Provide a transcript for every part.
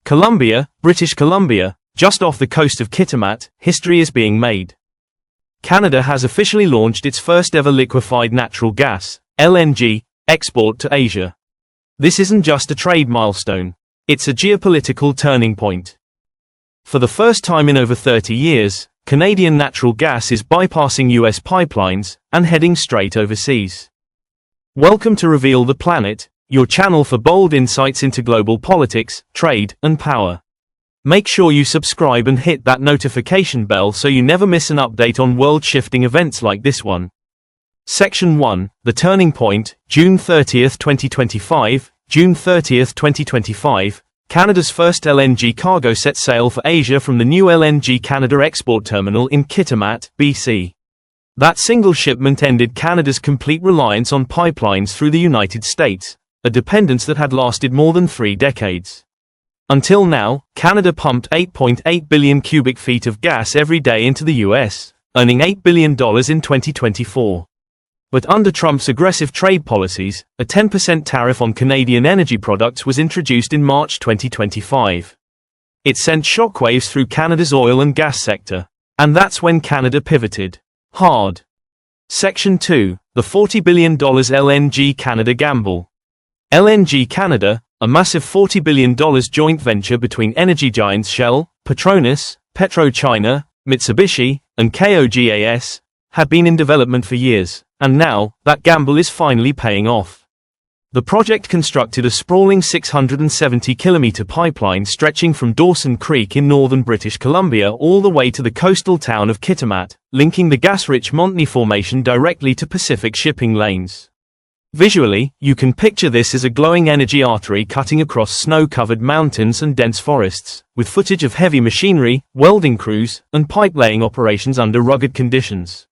Columbia, British Columbia, just off the coast of Kitimat, history is being made. Canada has officially launched its first ever liquefied natural gas, LNG, export to Asia. This isn't just a trade milestone. It's a geopolitical turning point. For the first time in over 30 years, Canadian natural gas is bypassing US pipelines and heading straight overseas. Welcome to Reveal the Planet, your channel for bold insights into global politics, trade, and power. Make sure you subscribe and hit that notification bell so you never miss an update on world-shifting events like this one. Section 1, The Turning Point, June 30, 2025, June 30, 2025, Canada's first LNG cargo set sail for Asia from the new LNG Canada export terminal in Kitimat, BC. That single shipment ended Canada's complete reliance on pipelines through the United States, a dependence that had lasted more than 3 decades. Until now, Canada pumped 8.8 billion cubic feet of gas every day into the US, earning $8 billion in 2024. But under Trump's aggressive trade policies, a 10% tariff on Canadian energy products was introduced in March 2025. It sent shockwaves through Canada's oil and gas sector. And that's when Canada pivoted hard. Section 2, The $40 billion LNG Canada Gamble. LNG Canada, a massive $40 billion joint venture between energy giants Shell, Petronas, PetroChina, Mitsubishi, and KOGAS, had been in development for years, and now, that gamble is finally paying off. The project constructed a sprawling 670-kilometer pipeline stretching from Dawson Creek in northern British Columbia all the way to the coastal town of Kitimat, linking the gas-rich Montney Formation directly to Pacific shipping lanes. Visually, you can picture this as a glowing energy artery cutting across snow-covered mountains and dense forests, with footage of heavy machinery, welding crews, and pipe-laying operations under rugged conditions.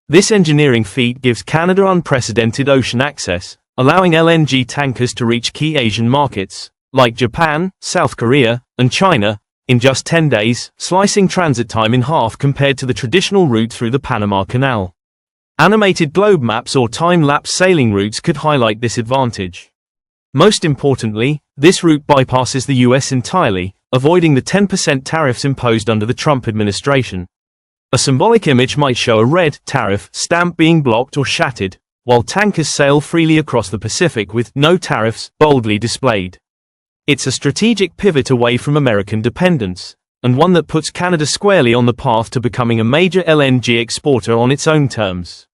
This engineering feat gives Canada unprecedented ocean access, allowing LNG tankers to reach key Asian markets, like Japan, South Korea, and China, in just 10 days, slicing transit time in half compared to the traditional route through the Panama Canal. Animated globe maps or time-lapse sailing routes could highlight this advantage. Most importantly, this route bypasses the US entirely, avoiding the 10% tariffs imposed under the Trump administration. A symbolic image might show a red tariff stamp being blocked or shattered, while tankers sail freely across the Pacific with no tariffs boldly displayed. It's a strategic pivot away from American dependence, and one that puts Canada squarely on the path to becoming a major LNG exporter on its own terms.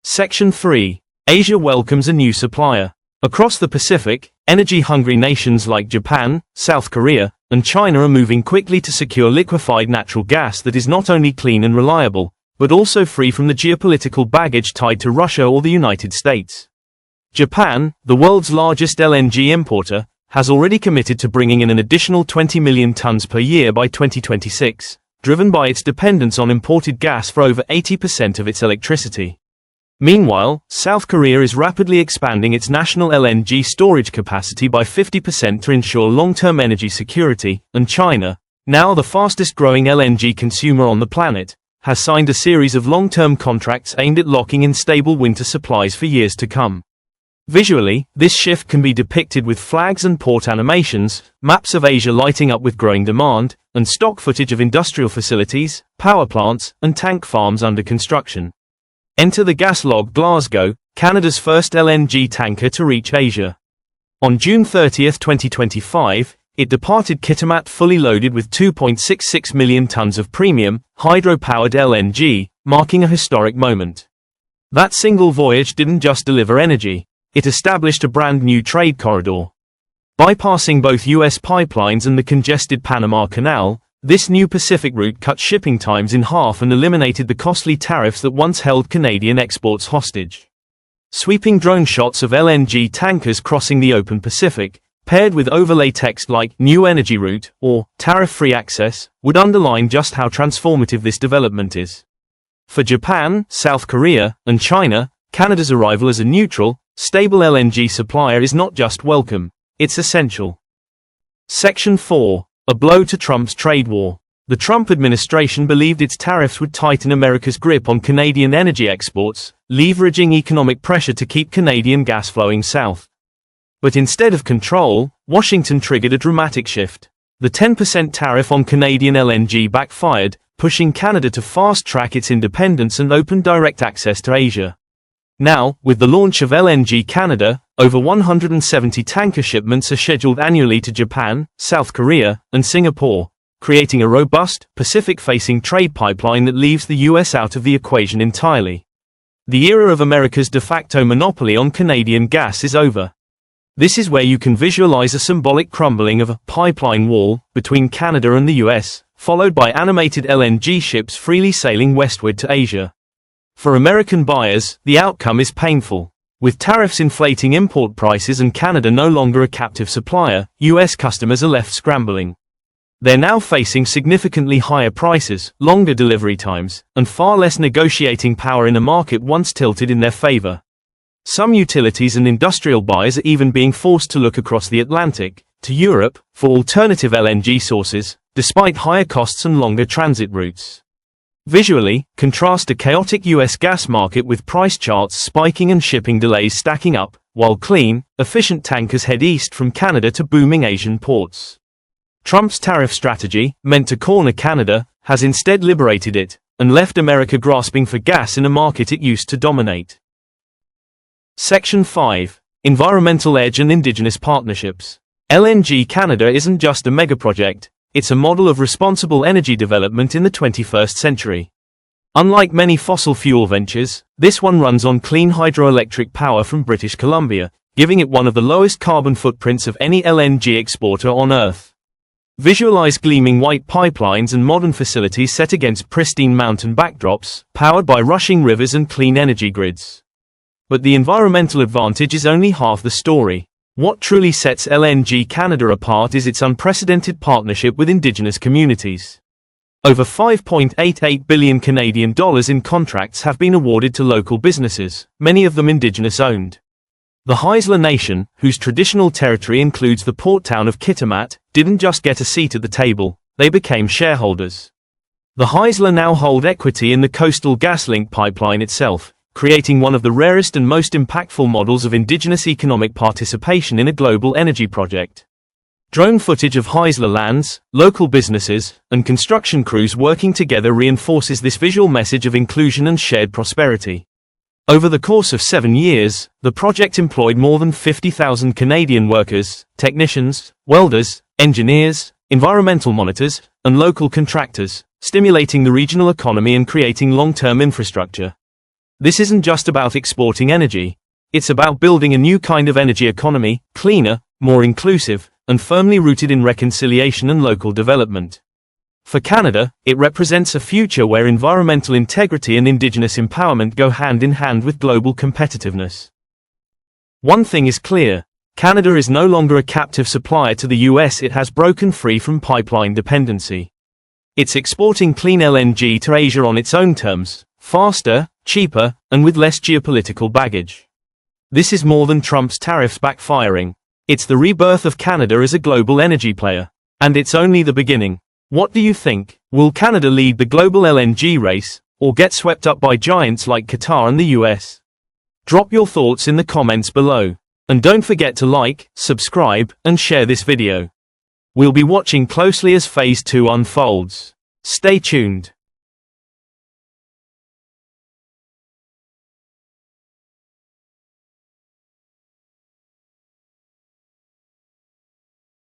Section 3. Asia welcomes a new supplier. Across the Pacific, energy-hungry nations like Japan, South Korea, and China are moving quickly to secure liquefied natural gas that is not only clean and reliable, but also free from the geopolitical baggage tied to Russia or the United States. Japan, the world's largest LNG importer, has already committed to bringing in an additional 20 million tons per year by 2026, driven by its dependence on imported gas for over 80% of its electricity. Meanwhile, South Korea is rapidly expanding its national LNG storage capacity by 50% to ensure long-term energy security, and China, now the fastest-growing LNG consumer on the planet, has signed a series of long-term contracts aimed at locking in stable winter supplies for years to come. Visually, this shift can be depicted with flags and port animations, maps of Asia lighting up with growing demand, and stock footage of industrial facilities, power plants, and tank farms under construction. Enter the Gaslog Glasgow, Canada's first LNG tanker to reach Asia. On June 30, 2025, it departed Kitimat fully loaded with 2.66 million tons of premium, hydro-powered LNG, marking a historic moment. That single voyage didn't just deliver energy, it established a brand new trade corridor. Bypassing both US pipelines and the congested Panama Canal, this new Pacific route cut shipping times in half and eliminated the costly tariffs that once held Canadian exports hostage. Sweeping drone shots of LNG tankers crossing the open Pacific, paired with overlay text like New Energy Route or Tariff-Free Access, would underline just how transformative this development is. For Japan, South Korea, and China, Canada's arrival as a neutral, stable LNG supplier is not just welcome, it's essential. Section 4. A blow to Trump's trade war. The Trump administration believed its tariffs would tighten America's grip on Canadian energy exports, leveraging economic pressure to keep Canadian gas flowing south. But instead of control, Washington triggered a dramatic shift. The 10% tariff on Canadian LNG backfired, pushing Canada to fast-track its independence and open direct access to Asia. Now, with the launch of LNG Canada, over 170 tanker shipments are scheduled annually to Japan, South Korea, and Singapore, creating a robust, Pacific-facing trade pipeline that leaves the US out of the equation entirely. The era of America's de facto monopoly on Canadian gas is over. This is where you can visualize a symbolic crumbling of a pipeline wall between Canada and the US, followed by animated LNG ships freely sailing westward to Asia. For American buyers, the outcome is painful. With tariffs inflating import prices and Canada no longer a captive supplier, US customers are left scrambling. They're now facing significantly higher prices, longer delivery times, and far less negotiating power in a market once tilted in their favor. Some utilities and industrial buyers are even being forced to look across the Atlantic, to Europe, for alternative LNG sources, despite higher costs and longer transit routes. Visually, contrast a chaotic US gas market with price charts spiking and shipping delays stacking up, while clean, efficient tankers head east from Canada to booming Asian ports. Trump's tariff strategy, meant to corner Canada, has instead liberated it, and left America grasping for gas in a market it used to dominate. Section 5. Environmental Edge and Indigenous Partnerships. LNG Canada isn't just a megaproject, it's a model of responsible energy development in the 21st century. Unlike many fossil fuel ventures, this one runs on clean hydroelectric power from British Columbia, giving it one of the lowest carbon footprints of any LNG exporter on Earth. Visualize gleaming white pipelines and modern facilities set against pristine mountain backdrops, powered by rushing rivers and clean energy grids. But the environmental advantage is only half the story. What truly sets LNG Canada apart is its unprecedented partnership with Indigenous communities. Over $5.88 billion Canadian dollars in contracts have been awarded to local businesses, many of them Indigenous-owned. The Haisla Nation, whose traditional territory includes the port town of Kitimat, didn't just get a seat at the table, they became shareholders. The Haisla now hold equity in the Coastal GasLink pipeline itself, creating one of the rarest and most impactful models of Indigenous economic participation in a global energy project. Drone footage of Haisla lands, local businesses, and construction crews working together reinforces this visual message of inclusion and shared prosperity. Over the course of 7 years, the project employed more than 50,000 Canadian workers, technicians, welders, engineers, environmental monitors, and local contractors, stimulating the regional economy and creating long-term infrastructure. This isn't just about exporting energy. It's about building a new kind of energy economy, cleaner, more inclusive, and firmly rooted in reconciliation and local development. For Canada, it represents a future where environmental integrity and Indigenous empowerment go hand in hand with global competitiveness. One thing is clear: Canada is no longer a captive supplier to the US. It has broken free from pipeline dependency. It's exporting clean LNG to Asia on its own terms, faster, cheaper, and with less geopolitical baggage. This is more than Trump's tariffs backfiring. It's the rebirth of Canada as a global energy player. And it's only the beginning. What do you think? Will Canada lead the global LNG race, or get swept up by giants like Qatar and the US? Drop your thoughts in the comments below. And don't forget to like, subscribe, and share this video. We'll be watching closely as Phase 2 unfolds. Stay tuned.